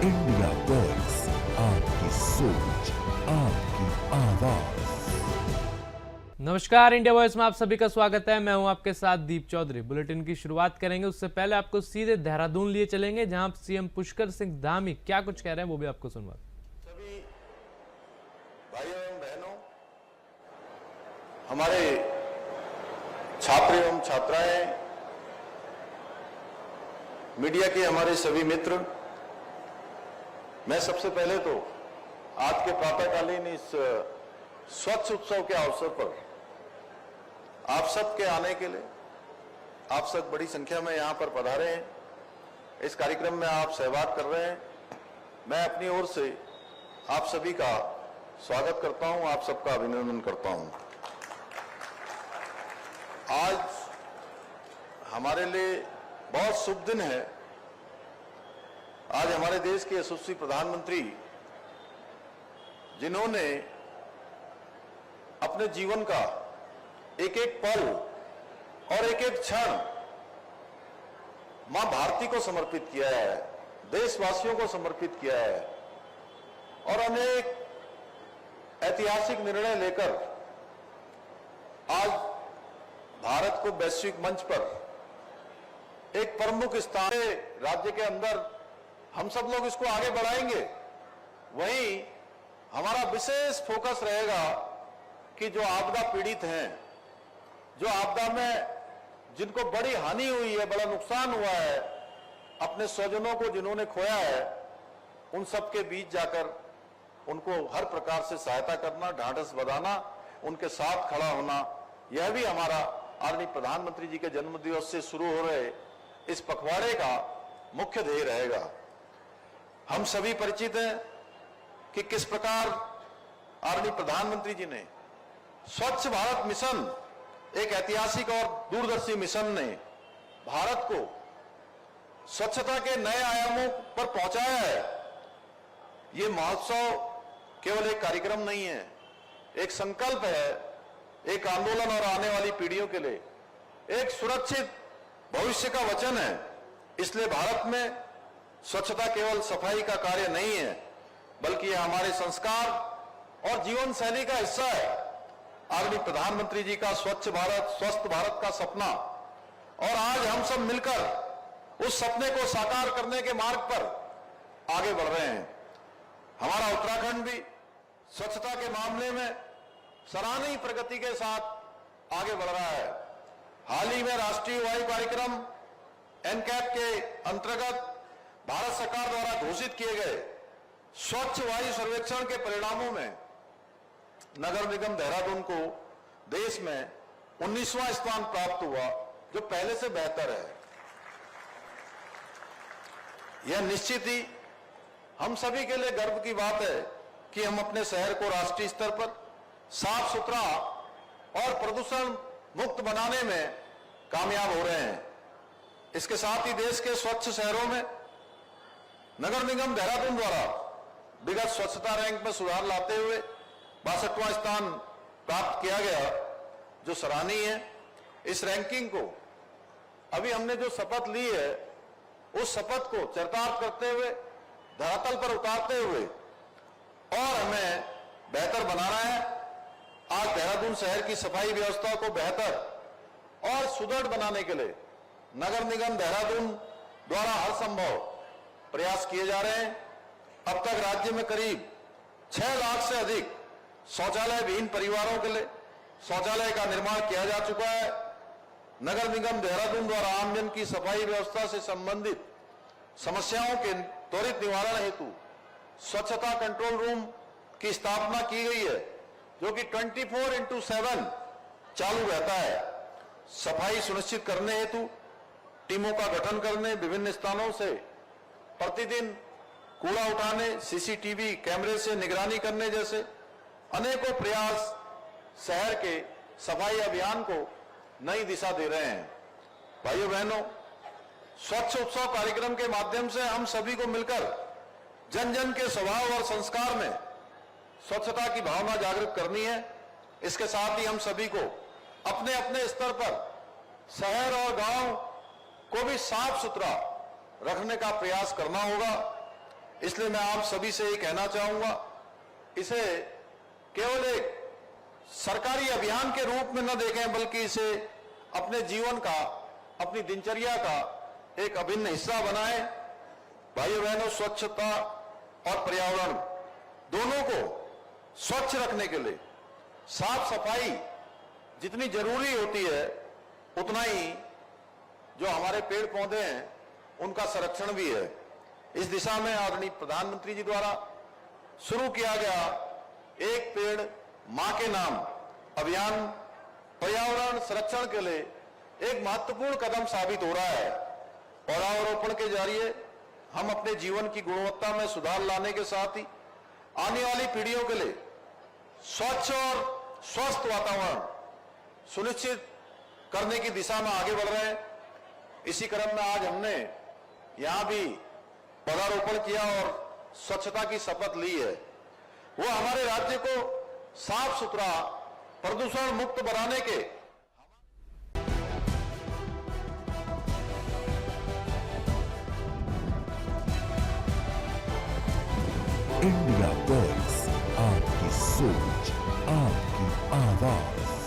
India voice, आपकी सोच, आपकी आवाज। नमस्कार, इंडिया वॉइस में आप सभी का स्वागत है। मैं हूं आपके साथ दीप चौधरी। बुलेटिन की शुरुआत करेंगे उससे पहले आपको सीधे देहरादून लिए चलेंगे, जहां सीएम पुष्कर सिंह धामी क्या कुछ कह रहे हैं वो भी आपको सुनवा। सभी भाइयों एवं बहनों, हमारे छात्र एवं छात्राएं, मीडिया के हमारे सभी मित्र, मैं सबसे पहले तो आज के प्रातःकालीन इस स्वच्छ उत्सव के अवसर पर आप सबके आने के लिए, आप सब बड़ी संख्या में यहां पर पधारे हैं, इस कार्यक्रम में आप सहभाग कर रहे हैं, मैं अपनी ओर से आप सभी का स्वागत करता हूं, आप सबका अभिनंदन करता हूं। आज हमारे लिए बहुत शुभ दिन है। आज हमारे देश के यशस्वी प्रधानमंत्री, जिन्होंने अपने जीवन का एक एक पल और एक एक क्षण मां भारती को समर्पित किया है, देशवासियों को समर्पित किया है और अनेक ऐतिहासिक निर्णय लेकर आज भारत को वैश्विक मंच पर एक प्रमुख स्थान राज्य के अंदर हम सब लोग इसको आगे बढ़ाएंगे। वहीं हमारा विशेष फोकस रहेगा कि जो आपदा पीड़ित हैं, जो आपदा में जिनको बड़ी हानि हुई है, बड़ा नुकसान हुआ है, अपने स्वजनों को जिन्होंने खोया है, उन सब के बीच जाकर उनको हर प्रकार से सहायता करना, ढांढस बंधाना, उनके साथ खड़ा होना, यह भी हमारा आदरणीय प्रधानमंत्री जी के जन्मदिवस से शुरू हो रहे इस पखवाड़े का मुख्य ध्येय रहेगा। हम सभी परिचित हैं कि किस प्रकार आदरणीय प्रधानमंत्री जी ने स्वच्छ भारत मिशन, एक ऐतिहासिक और दूरदर्शी मिशन ने भारत को स्वच्छता के नए आयामों पर पहुंचाया है। ये महोत्सव केवल एक कार्यक्रम नहीं है, एक संकल्प है, एक आंदोलन और आने वाली पीढ़ियों के लिए एक सुरक्षित भविष्य का वचन है। इसलिए भारत में स्वच्छता केवल सफाई का कार्य नहीं है, बल्कि यह हमारे संस्कार और जीवन शैली का हिस्सा है। आदरणीय प्रधानमंत्री जी का स्वच्छ भारत, स्वस्थ भारत का सपना, और आज हम सब मिलकर उस सपने को साकार करने के मार्ग पर आगे बढ़ रहे हैं। हमारा उत्तराखंड भी स्वच्छता के मामले में सराहनीय प्रगति के साथ आगे बढ़ रहा है। हाल ही में राष्ट्रीय वायु कार्यक्रम एनकैप के अंतर्गत भारत सरकार द्वारा घोषित किए गए स्वच्छ वायु सर्वेक्षण के परिणामों में नगर निगम देहरादून को देश में 19वां स्थान प्राप्त हुआ, जो पहले से बेहतर है। यह निश्चित ही हम सभी के लिए गर्व की बात है कि हम अपने शहर को राष्ट्रीय स्तर पर साफ सुथरा और प्रदूषण मुक्त बनाने में कामयाब हो रहे हैं। इसके साथ ही देश के स्वच्छ शहरों में नगर निगम देहरादून द्वारा विगत स्वच्छता रैंक में सुधार लाते हुए 62वां स्थान प्राप्त किया गया, जो सराहनीय है। इस रैंकिंग को अभी हमने जो शपथ ली है, उस शपथ को चरितार्थ करते हुए, धरातल पर उतारते हुए और हमें बेहतर बनाना है। आज देहरादून शहर की सफाई व्यवस्था को बेहतर और सुदृढ़ बनाने के लिए नगर निगम देहरादून द्वारा हर संभव प्रयास किए जा रहे हैं। अब तक राज्य में करीब 6 लाख से अधिक शौचालय विहीन परिवारों के लिए शौचालय का निर्माण किया जा चुका है। नगर निगम देहरादून द्वारा आमजन की सफाई व्यवस्था से संबंधित समस्याओं के त्वरित निवारण हेतु स्वच्छता कंट्रोल रूम की स्थापना की गई है, जो कि 24/7 चालू रहता है। सफाई सुनिश्चित करने हेतु टीमों का गठन करने, विभिन्न स्थानों से प्रतिदिन कूड़ा उठाने, सीसीटीवी कैमरे से निगरानी करने जैसे अनेकों प्रयास शहर के सफाई अभियान को नई दिशा दे रहे हैं। भाइयों बहनों, स्वच्छ उत्सव कार्यक्रम के माध्यम से हम सभी को मिलकर जन जन के स्वभाव और संस्कार में स्वच्छता की भावना जागृत करनी है। इसके साथ ही हम सभी को अपने अपने स्तर पर शहर और गांव को भी साफ सुथरा रखने का प्रयास करना होगा। इसलिए मैं आप सभी से ये कहना चाहूंगा, इसे केवल एक सरकारी अभियान के रूप में न देखें, बल्कि इसे अपने जीवन का, अपनी दिनचर्या का एक अभिन्न हिस्सा बनाएं। भाइयों बहनों, स्वच्छता और पर्यावरण दोनों को स्वच्छ रखने के लिए साफ सफाई जितनी जरूरी होती है, उतना ही जो हमारे पेड़ पौधे हैं उनका संरक्षण भी है। इस दिशा में आदरणीय प्रधानमंत्री जी द्वारा शुरू किया गया एक पेड़ मां के नाम अभियान पर्यावरण संरक्षण के लिए एक महत्वपूर्ण कदम साबित हो रहा है। पौधारोपण के जरिए हम अपने जीवन की गुणवत्ता में सुधार लाने के साथ ही आने वाली पीढ़ियों के लिए स्वच्छ और स्वस्थ वातावरण सुनिश्चित करने की दिशा में आगे बढ़ रहे हैं। इसी क्रम में आज हमने यहां भी पौधारोपण किया और स्वच्छता की शपथ ली है। वो हमारे राज्य को साफ सुथरा, प्रदूषण मुक्त बनाने के इंडिया वॉइस, आपकी सोच, आपकी आवाज।